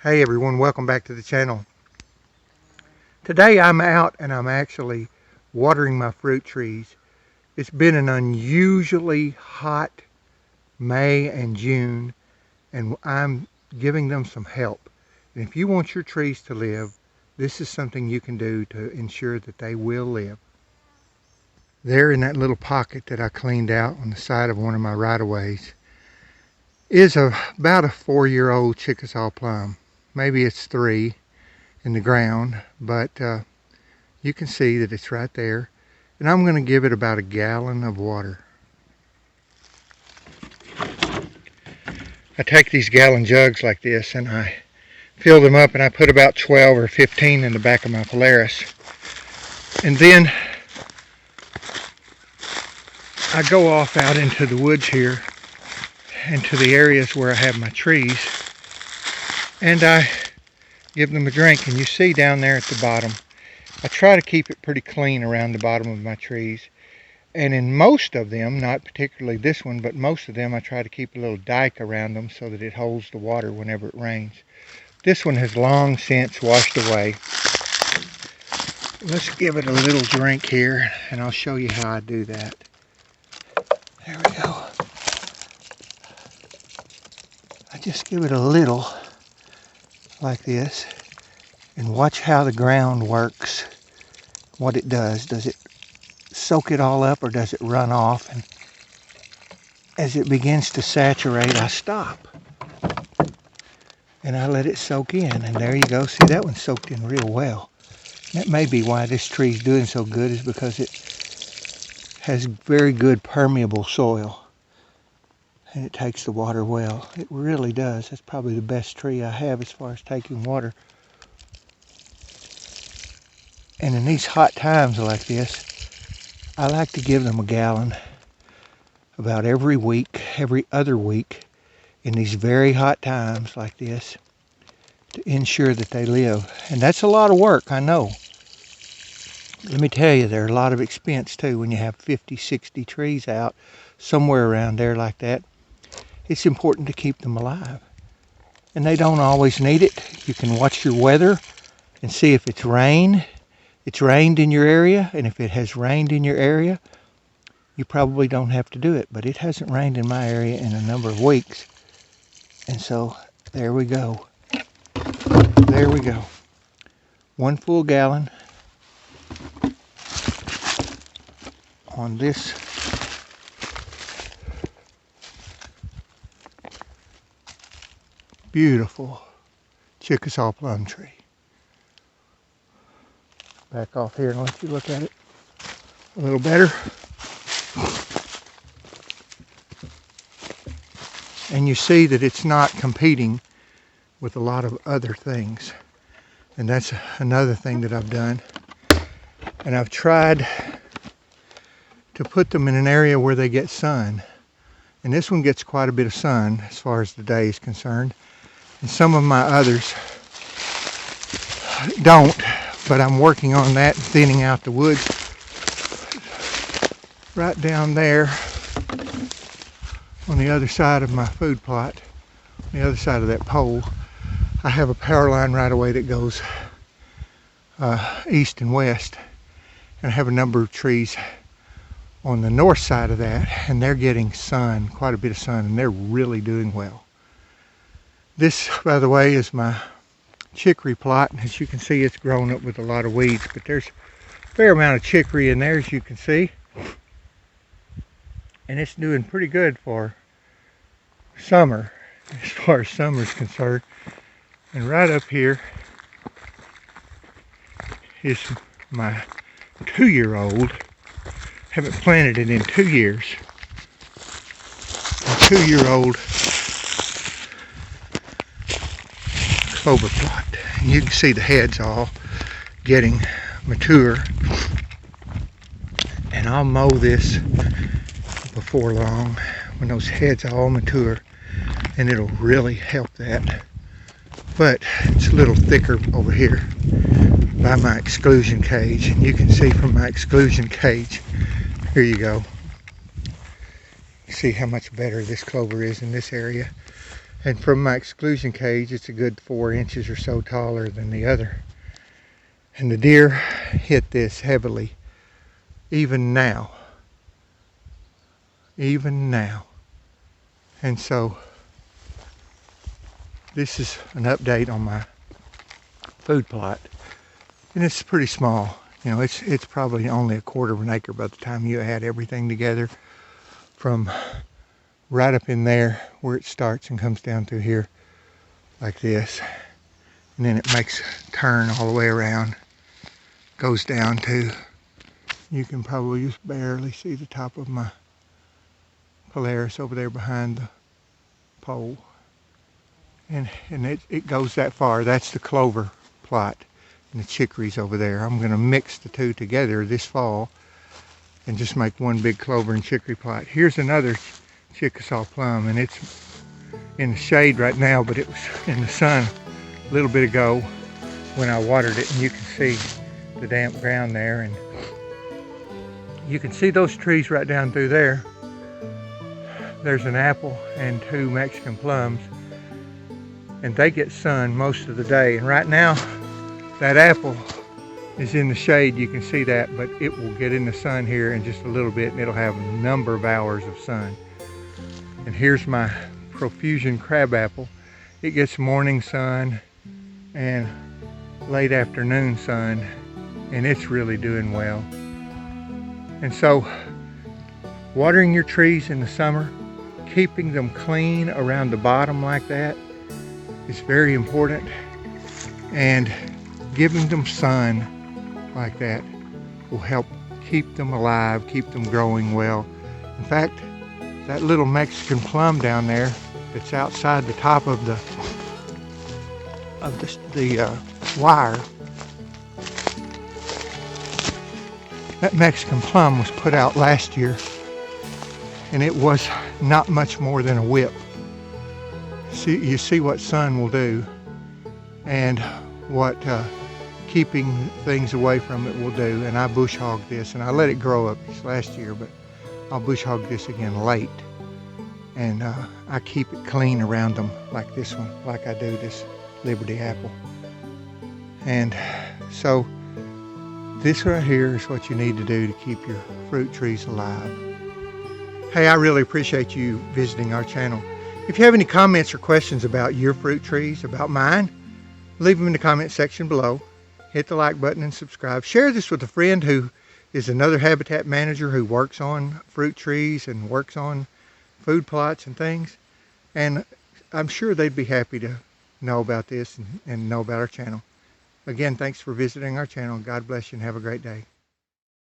Hey everyone, welcome back to the channel. Today I'm out and I'm actually watering my fruit trees. It's been an unusually hot May and June, and I'm giving them some help. And if you want your trees to live, this is something you can do to ensure that they will live. There in that little pocket that I cleaned out on the side of one of my right-of-ways is about a 4-year-old Chickasaw plum. Maybe it's 3 in the ground, but you can see that it's right there. And I'm going to give it about a gallon of water. I take these gallon jugs like this and I fill them up, and I put about 12 or 15 in the back of my Polaris. And then I go off out into the woods here, into the areas where I have my trees, and I give them a drink. And you see down there at the bottom, I try to keep it pretty clean around the bottom of my trees. And in most of them, not particularly this one, but most of them, I try to keep a little dike around them so that it holds the water whenever it rains. This one has long since washed away. Let's give it a little drink here, and I'll show you how I do that. There we go. I just give it a little like this, and watch how the ground works, what it does. Does it soak it all up, or does it run off? And as it begins to saturate, I stop and I let it soak in, and there you go. See, that one soaked in real well. That may be why this tree's doing so good, is because it has very good permeable soil and it takes the water well. It really does. That's probably the best tree I have as far as taking water. And in these hot times like this, I like to give them a gallon about every week, every other week, in these very hot times like this, to ensure that they live. And that's a lot of work, I know. Let me tell you, they're a lot of expense too. When you have 50, 60 trees out, somewhere around there like that, it's important to keep them alive. And they don't always need it. You can watch your weather and see if it's rained in your area. And if it has rained in your area, you probably don't have to do it. But it hasn't rained in my area in a number of weeks. And so there we go. There we go. 1 full gallon on this beautiful Chickasaw plum tree. Back off here and let you look at it a little better. And you see that it's not competing with a lot of other things. And that's another thing that I've done. And I've tried to put them in an area where they get sun. And this one gets quite a bit of sun as far as the day is concerned. And some of my others don't, but I'm working on that, thinning out the woods. Right down there on the other side of my food plot, on the other side of that pole, I have a power line right away that goes east and west. And I have a number of trees on the north side of that, and they're getting sun, quite a bit of sun, and they're really doing well. This, by the way, is my chicory plot. As you can see, it's grown up with a lot of weeds, but there's a fair amount of chicory in there, as you can see. And it's doing pretty good for summer, as far as summer is concerned. And right up here is my 2-year-old. Haven't planted it in 2 years. A 2-year-old clover plot. And you can see the heads all getting mature. And I'll mow this before long when those heads all mature, and it'll really help that. But it's a little thicker over here by my exclusion cage, and you can see from my exclusion cage, here you go, you see how much better this clover is in this area. And from my exclusion cage, it's a good 4 inches or so taller than the other. And the deer hit this heavily, even now. Even now. And so, this is an update on my food plot. And it's pretty small. You know, it's probably only a quarter of an acre by the time you add everything together, from right up in there where it starts and comes down through here like this, and then it makes a turn all the way around, goes down to, you can probably just barely see the top of my Polaris over there behind the pole, and it goes that far. That's the clover plot, and the chicories over there. I'm going to mix the two together this fall and just make one big clover and chicory plot. Here's another Chickasaw plum, and it's in the shade right now, but it was in the sun a little bit ago when I watered it, and you can see the damp ground there, and you can see those trees right down through there. There's an apple and 2 Mexican plums, and they get sun most of the day. And right now that apple is in the shade, you can see that, but it will get in the sun here in just a little bit, and it'll have a number of hours of sun. And here's my profusion crabapple. It gets morning sun and late afternoon sun, and it's really doing well. And so, watering your trees in the summer, keeping them clean around the bottom like that is very important, and giving them sun like that will help keep them alive, keep them growing well. In fact, that little Mexican plum down there that's outside the top of the wire, that Mexican plum was put out last year, and it was not much more than a whip. You see what sun will do, and what keeping things away from it will do. And I bush hogged this, and I let it grow up this last year, but I'll bush hog this again late. And I keep it clean around them like this one, like I do this Liberty apple. And so this right here is what you need to do to keep your fruit trees alive. Hey, I really appreciate you visiting our channel. If you have any comments or questions about your fruit trees, about mine, leave them in the comment section below. Hit the like button and subscribe. Share this with a friend who is another habitat manager who works on fruit trees and works on food plots and things. And I'm sure they'd be happy to know about this and know about our channel. Again, thanks for visiting our channel. God bless you and have a great day.